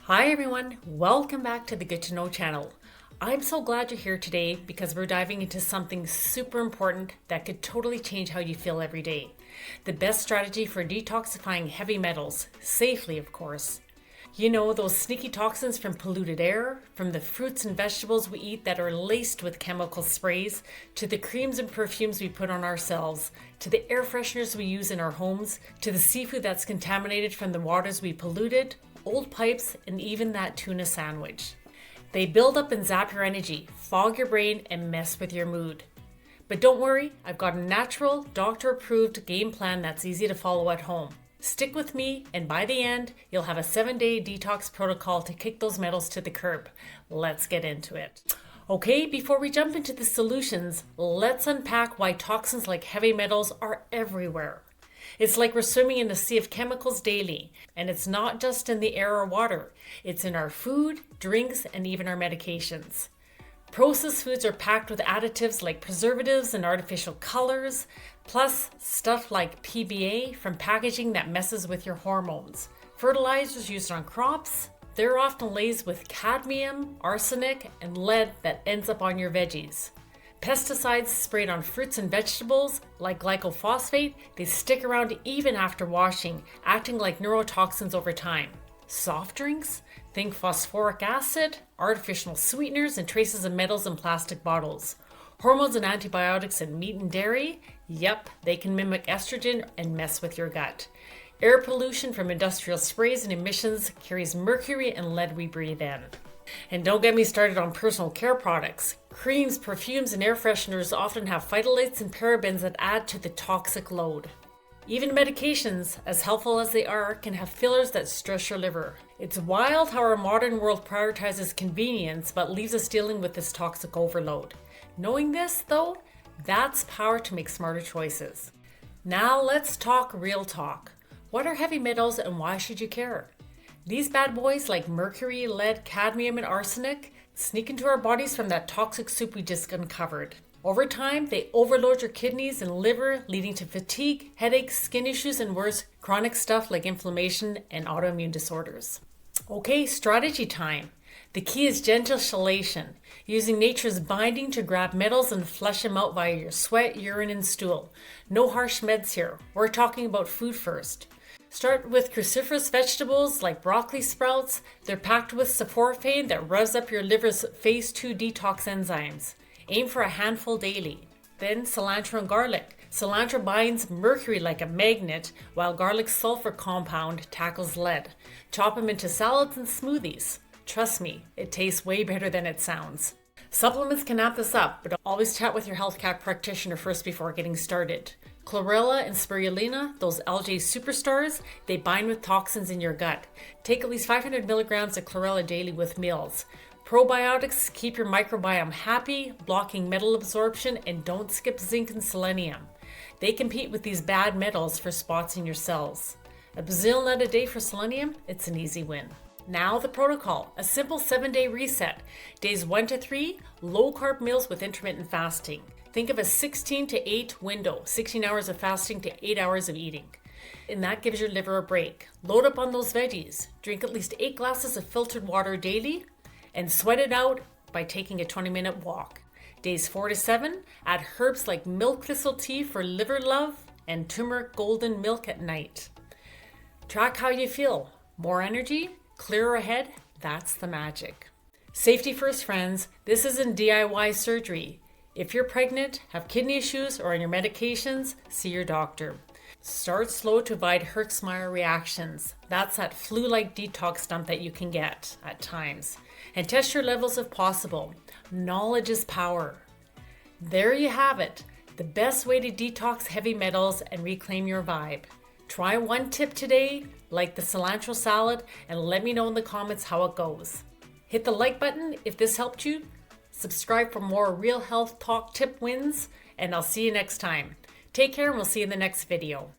Hi everyone, welcome back to the Good to Know channel. I'm so glad you're here today because we're diving into something super important that could totally change how you feel every day. The best strategy for detoxifying heavy metals, safely of course. You know, those sneaky toxins from polluted air, from the fruits and vegetables we eat that are laced with chemical sprays, to the creams and perfumes we put on ourselves, to the air fresheners we use in our homes, to the seafood that's contaminated from the waters we polluted, old pipes, and even that tuna sandwich. They build up and zap your energy, fog your brain, and mess with your mood. But don't worry, I've got a natural, doctor-approved game plan that's easy to follow at home. Stick with me, and by the end, you'll have a 7-day detox protocol to kick those metals to the curb. Let's get into it. Okay, before we jump into the solutions, let's unpack why toxins like heavy metals are everywhere. It's like we're swimming in a sea of chemicals daily, and it's not just in the air or water. It's in our food, drinks, and even our medications. Processed foods are packed with additives like preservatives and artificial colors, plus stuff like PBA from packaging that messes with your hormones. Fertilizers used on crops, they're often laced with cadmium, arsenic, and lead that ends up on your veggies. Pesticides sprayed on fruits and vegetables, like glyphosate, they stick around even after washing, acting like neurotoxins over time. Soft drinks? Think phosphoric acid, artificial sweeteners, and traces of metals in plastic bottles. Hormones and antibiotics in meat and dairy? Yep, they can mimic estrogen and mess with your gut. Air pollution from industrial sprays and emissions carries mercury and lead we breathe in. And don't get me started on personal care products. Creams, perfumes, and air fresheners often have phtalates and parabens that add to the toxic load. Even medications, as helpful as they are, can have fillers that stress your liver. It's wild how our modern world prioritizes convenience but leaves us dealing with this toxic overload. Knowing this, though, that's power to make smarter choices. Now let's talk real talk. What are heavy metals and why should you care? These bad boys like mercury, lead, cadmium, and arsenic sneak into our bodies from that toxic soup we just uncovered. Over time, they overload your kidneys and liver, leading to fatigue, headaches, skin issues, and worse, chronic stuff like inflammation and autoimmune disorders. Okay, strategy time. The key is gentle chelation, using nature's binding to grab metals and flush them out via your sweat, urine, and stool. No harsh meds here. We're talking about food first. Start with cruciferous vegetables like broccoli sprouts. They're packed with sulforaphane that revs up your liver's phase 2 detox enzymes. Aim for a handful daily. Then cilantro and garlic. Cilantro binds mercury like a magnet, while garlic's sulfur compound tackles lead. Chop them into salads and smoothies. Trust me, it tastes way better than it sounds. Supplements can amp this up, but always chat with your health cat practitioner first before getting started. Chlorella and spirulina, those algae superstars, they bind with toxins in your gut. Take at least 500 milligrams of chlorella daily with meals. Probiotics keep your microbiome happy, blocking metal absorption, and don't skip zinc and selenium. They compete with these bad metals for spots in your cells. A bazillion nut a day for selenium, it's an easy win. Now the protocol, a simple 7-day reset. Days 1 to 3, low-carb meals with intermittent fasting. Think of a 16 to 8 window, 16 hours of fasting to 8 hours of eating. And that gives your liver a break. Load up on those veggies. Drink at least 8 glasses of filtered water daily and sweat it out by taking a 20-minute walk. Days 4 to 7, add herbs like milk thistle tea for liver love and turmeric golden milk at night. Track how you feel. More energy? Clearer head? That's the magic. Safety first, friends. This isn't DIY surgery. If you're pregnant, have kidney issues, or on your medications, see your doctor. Start slow to avoid Herxheimer reactions. That's that flu-like detox dump that you can get at times. And test your levels if possible. Knowledge is power. There you have it. The best way to detox heavy metals and reclaim your vibe. Try one tip today, like the cilantro salad, and let me know in the comments how it goes. Hit the like button if this helped you. Subscribe for more real health talk tip wins, and I'll see you next time. Take care, and we'll see you in the next video.